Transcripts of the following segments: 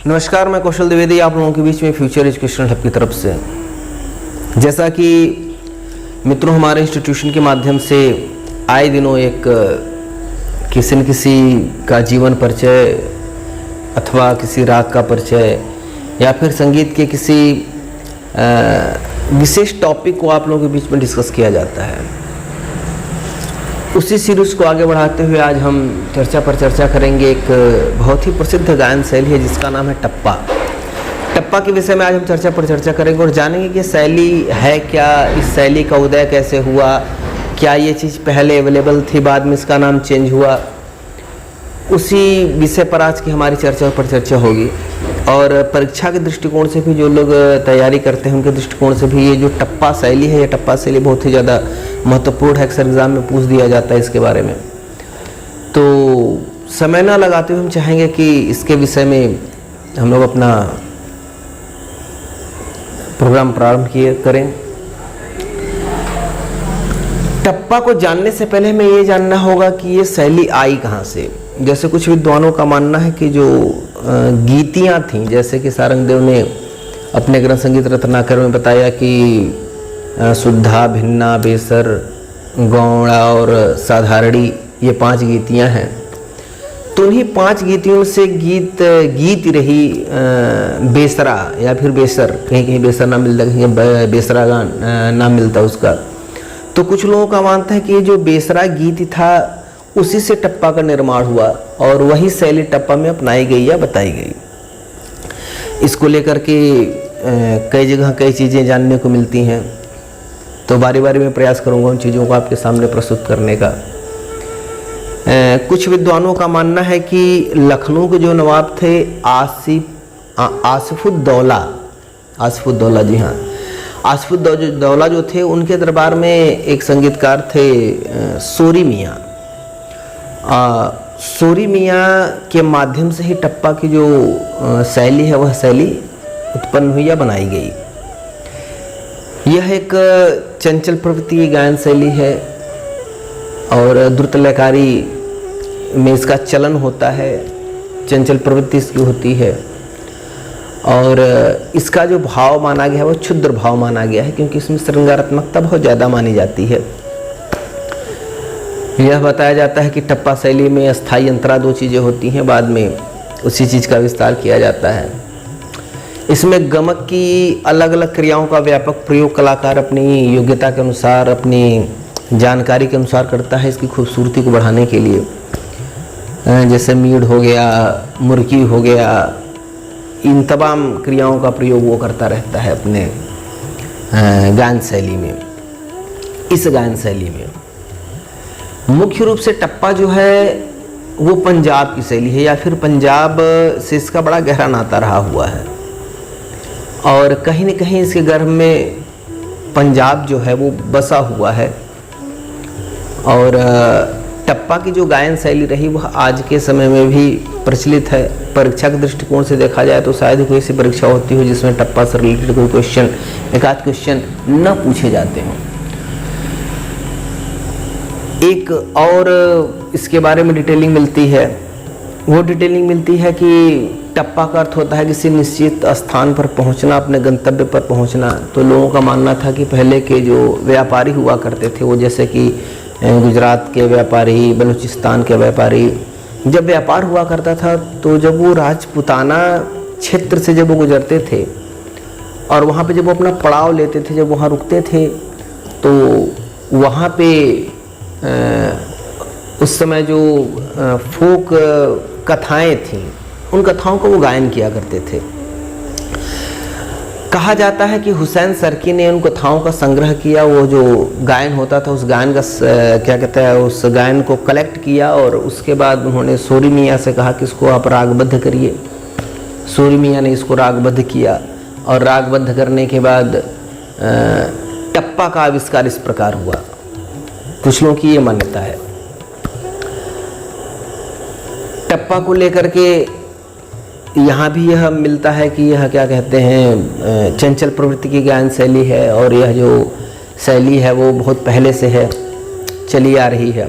नमस्कार, मैं कौशल द्विवेदी आप लोगों के बीच में फ्यूचर एजुकेशन हब की तरफ से। जैसा कि मित्रों, हमारे इंस्टीट्यूशन के माध्यम से आए दिनों एक किसी न किसी का जीवन परिचय अथवा किसी राग का परिचय या फिर संगीत के किसी विशेष टॉपिक को आप लोगों के बीच में डिस्कस किया जाता है। उसी सीरीज़ को आगे बढ़ाते हुए आज हम चर्चा करेंगे। एक बहुत ही प्रसिद्ध गायन शैली है जिसका नाम है टप्पा। टप्पा के विषय में आज हम चर्चा करेंगे और जानेंगे कि शैली है क्या, इस शैली का उदय कैसे हुआ, क्या ये चीज़ पहले अवेलेबल थी, बाद में इसका नाम चेंज हुआ। उसी विषय पर आज की हमारी चर्चा होगी। और परीक्षा के दृष्टिकोण से भी जो लोग तैयारी करते हैं उनके दृष्टिकोण से भी ये जो टप्पा शैली है, ये टप्पा शैली बहुत ही ज़्यादा महत्वपूर्ण है। अक्सर एग्ज़ाम में पूछ दिया जाता है इसके बारे में। तो समय ना लगाते हुए हम चाहेंगे कि इसके विषय में हम लोग अपना प्रोग्राम प्रारंभ करें। टप्पा को जानने से पहले हमें ये जानना होगा कि ये शैली आई कहाँ से। जैसे कुछ विद्वानों का मानना है कि जो गीतियाँ थीं, जैसे कि सारंगदेव ने अपने ग्रंथ संगीत रत्नाकर में बताया कि शुद्धा, भिन्ना, बेसर, गौड़ा और साधारणी, ये 5 गीतियाँ हैं। तो उन्हीं 5 गीतियों से गीत रही बेसरा या फिर बेसर, कहीं कहीं बेसर ना मिलता, कहीं बेसरा गान ना मिलता उसका। तो कुछ लोगों का मानता है कि ये जो बेसरा गीत था उसी से टप्पा का निर्माण हुआ और वही शैली टप्पा में अपनाई गई या बताई गई। इसको लेकर के कई जगह कई चीज़ें जानने को मिलती हैं। तो बारी बारी में प्रयास करूंगा उन चीज़ों को आपके सामने प्रस्तुत करने का। कुछ विद्वानों का मानना है कि लखनऊ के जो नवाब थे आसिफुद्दौला, जी हाँ, आसिफुद्दौला जो थे, उनके दरबार में एक संगीतकार थे सोरी मियाँ। सोरी मियाँ के माध्यम से ही टप्पा की जो शैली है वह शैली उत्पन्न हुई या बनाई गई। यह एक चंचल प्रवृत्ति की गायन शैली है और द्रुत लयकारी में इसका चलन होता है, चंचल प्रवृत्ति इसकी होती है। और इसका जो भाव माना गया है वो क्षुद्र भाव माना गया है, क्योंकि इसमें श्रृंगारात्मकता बहुत ज़्यादा मानी जाती है। यह बताया जाता है कि टप्पा शैली में अस्थाई अंतरा 2 चीज़ें होती हैं, बाद में उसी चीज़ का विस्तार किया जाता है। इसमें गमक की अलग अलग क्रियाओं का व्यापक प्रयोग कलाकार अपनी योग्यता के अनुसार, अपनी जानकारी के अनुसार करता है इसकी खूबसूरती को बढ़ाने के लिए। जैसे मीड़ हो गया, मुर्की हो गया, इन तमाम क्रियाओं का प्रयोग वो करता रहता है अपने गायन शैली में। इस गायन शैली में मुख्य रूप से टप्पा जो है वो पंजाब की शैली है या फिर पंजाब से इसका बड़ा गहरा नाता रहा हुआ है और कहीं न कहीं इसके गर्भ में पंजाब जो है वो बसा हुआ है। और टप्पा की जो गायन शैली रही वह आज के समय में भी प्रचलित है। परीक्षा के दृष्टिकोण से देखा जाए तो शायद कोई ऐसी परीक्षा होती हो जिसमें टप्पा से रिलेटेड कोई क्वेश्चन, एक आध क्वेश्चन न पूछे जाते हों। एक और इसके बारे में डिटेलिंग मिलती है, वो डिटेलिंग मिलती है कि टप्पा का अर्थ होता है किसी निश्चित स्थान पर पहुंचना, अपने गंतव्य पर पहुंचना। तो लोगों का मानना था कि पहले के जो व्यापारी हुआ करते थे वो, जैसे कि गुजरात के व्यापारी, बलूचिस्तान के व्यापारी, जब व्यापार हुआ करता था तो जब वो राजपुताना क्षेत्र से जब वो गुजरते थे और वहाँ पे जब वो अपना पड़ाव लेते थे, जब वहाँ रुकते थे, तो वहाँ पे उस समय जो फोक कथाएं थीं उन कथाओं को वो गायन किया करते थे। कहा जाता है कि हुसैन सरकी ने उन कथाओं का संग्रह किया, वो जो गायन होता था उस गायन का क्या कहते हैं, उस गायन को कलेक्ट किया और उसके बाद उन्होंने सोरी मियाँ से कहा कि इसको आप रागबद्ध करिए। सोरी मियाँ ने इसको रागबद्ध किया और रागबद्ध करने के बाद टप्पा का आविष्कार इस प्रकार हुआ। कुछ लोगों की ये मान्यता है। टप्पा को लेकर के यहाँ भी यह मिलता है कि यह क्या कहते हैं, चंचल प्रवृत्ति की गायन शैली है और यह जो शैली है वो बहुत पहले से है, चली आ रही है।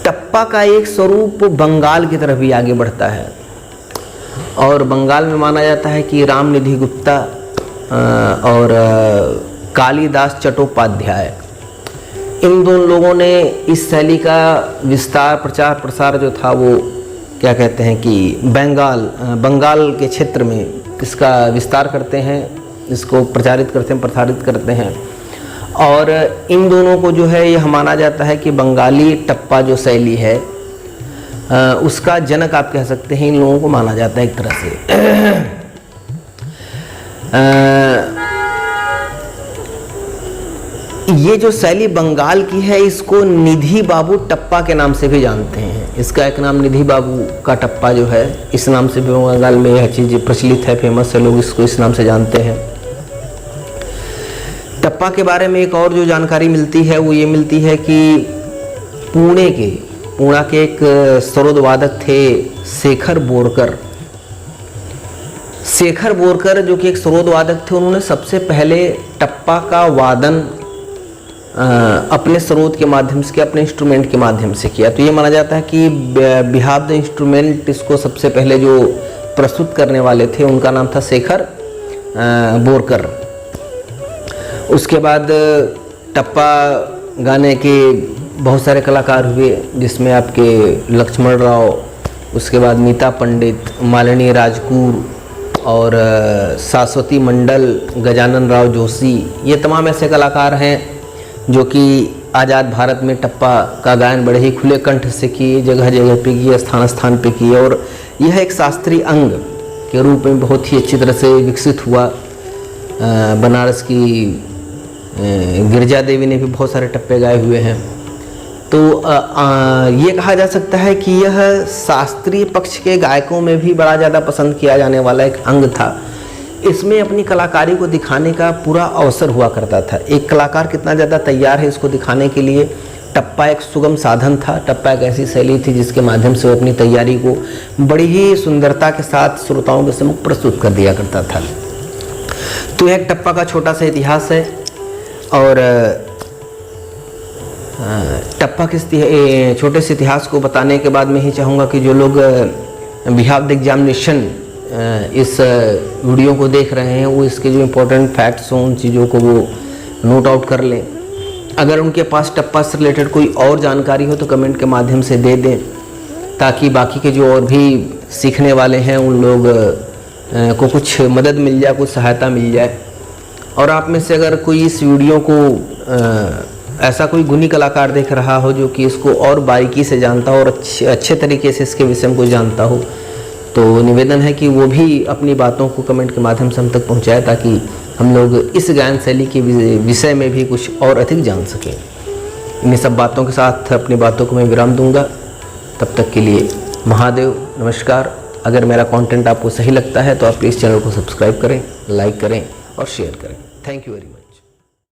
टप्पा का एक स्वरूप बंगाल की तरफ भी आगे बढ़ता है और बंगाल में माना जाता है कि रामनिधि गुप्ता और कालिदास चट्टोपाध्याय, इन दोनों लोगों ने इस शैली का विस्तार, प्रचार प्रसार जो था वो क्या कहते हैं कि बंगाल के क्षेत्र में इसका विस्तार करते हैं, इसको प्रचारित करते हैं, प्रसारित करते हैं। और इन दोनों को जो है यह माना जाता है कि बंगाली टप्पा जो शैली है उसका जनक आप कह सकते हैं, इन लोगों को माना जाता है एक तरह से। ये जो शैली बंगाल की है इसको निधि बाबू टप्पा के नाम से भी जानते हैं। इसका एक नाम निधि बाबू का टप्पा जो है, इस नाम से भी बंगाल में यह चीज़ प्रचलित है, फेमस है, लोग इसको इस नाम से जानते हैं। टप्पा के बारे में एक और जो जानकारी मिलती है वो ये मिलती है कि पुणे के एक सरोद वादक थे शेखर बोरकर जो कि एक सरोद वादक थे। उन्होंने सबसे पहले टप्पा का वादन अपने सरोद के माध्यम से, अपने इंस्ट्रूमेंट के माध्यम से किया। तो ये माना जाता है कि बिहाव द इंस्ट्रूमेंट इसको सबसे पहले जो प्रस्तुत करने वाले थे उनका नाम था शेखर बोरकर। उसके बाद टप्पा गाने के बहुत सारे कलाकार हुए, जिसमें आपके लक्ष्मण राव, उसके बाद नीता पंडित, मालिनी राजगुरु और शाश्वती मंडल, गजानन राव जोशी, ये तमाम ऐसे कलाकार हैं जो कि आज़ाद भारत में टप्पा का गायन बड़े ही खुले कंठ से किए, जगह जगह पे किए, स्थान स्थान पे किए। और यह एक शास्त्रीय अंग के रूप में बहुत ही अच्छी तरह से विकसित हुआ। बनारस की गिरजा देवी ने भी बहुत सारे टप्पे गाए हुए हैं। तो ये कहा जा सकता है कि यह शास्त्रीय पक्ष के गायकों में भी बड़ा ज़्यादा पसंद किया जाने वाला एक अंग था। इसमें अपनी कलाकारी को दिखाने का पूरा अवसर हुआ करता था। एक कलाकार कितना ज़्यादा तैयार है इसको दिखाने के लिए, टप्पा एक सुगम साधन था। टप्पा एक ऐसी शैली थी जिसके माध्यम से वो अपनी तैयारी को बड़ी ही सुंदरता के साथ श्रोताओं के सम्मुख प्रस्तुत कर दिया करता था। तो यह टप्पा का छोटा सा इतिहास है। और टप्पा के छोटे से इतिहास को बताने के बाद मैं ही चाहूँगा कि जो लोग बिहाव द एग्जामिनेशन इस वीडियो को देख रहे हैं वो इसके जो इम्पोर्टेंट फैक्ट्स हों उन चीज़ों को वो नोट आउट कर लें। अगर उनके पास टप्पा से रिलेटेड कोई और जानकारी हो तो कमेंट के माध्यम से दे दें, ताकि बाकी के जो और भी सीखने वाले हैं उन लोग को कुछ मदद मिल जाए, कुछ सहायता मिल जाए। और आप में से अगर कोई इस वीडियो को ऐसा कोई गुणी कलाकार देख रहा हो जो कि इसको और बारीकी से जानता हो और अच्छे तरीके से इसके विषय में कुछ जानता हो, तो निवेदन है कि वो भी अपनी बातों को कमेंट के माध्यम से हम तक पहुंचाए, ताकि हम लोग इस गायन शैली के विषय में भी कुछ और अधिक जान सकें। इन सब बातों के साथ अपनी बातों को मैं विराम दूंगा। तब तक के लिए महादेव, नमस्कार। अगर मेरा कंटेंट आपको सही लगता है तो आप प्लीज़ चैनल को सब्सक्राइब करें, लाइक करें और शेयर करें। Thank you very much.